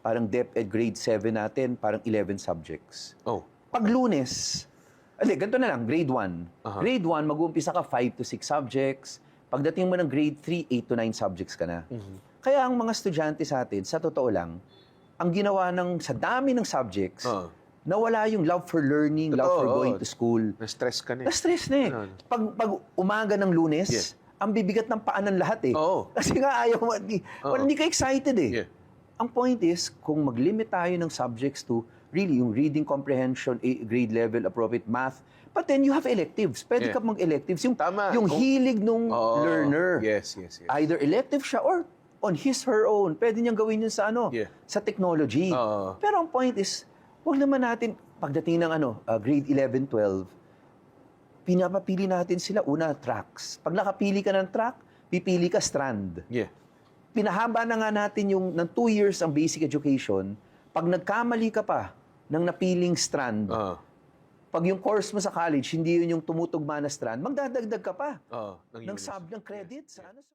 parang DepEd grade 7 natin, parang 11 subjects. Oh. Pag Lunes, ganito na lang, grade 1. Grade 1, mag-uumpisa ka 5 to 6 subjects. Pagdating mo ng grade 3, 8 to 9 subjects ka na. Kaya ang mga estudyante sa atin, sa totoo lang, ang ginawa sa dami ng subjects, nawala yung love for learning, love for going to school. Na-stress ka na. Na-stress na eh. Pag umaga ng Lunes, ang bibigat ng paa ng lahat eh. Kasi nga ayaw, hindi ka excited eh. Ang point is, kung mag-limit tayo ng subjects to really yung reading comprehension, grade level, appropriate math, but then you have electives. Pwede ka mag-electives. Yung hilig nung learner. Yes. Either elective siya or on his, her own. Pwede niyang gawin yun sa sa technology. Pero ang point is, wag naman natin, pagdating ng grade 11, 12, pinapapili natin sila, una, tracks. Pag nakapili ka ng track, pipili ka strand. Pinahaba na nga natin ng 2 years ang basic education. Pag nagkamali ka pa ng napiling strand, pag yung course mo sa college, hindi yun yung tumutugma na strand, magdadagdag ka pa ng credits.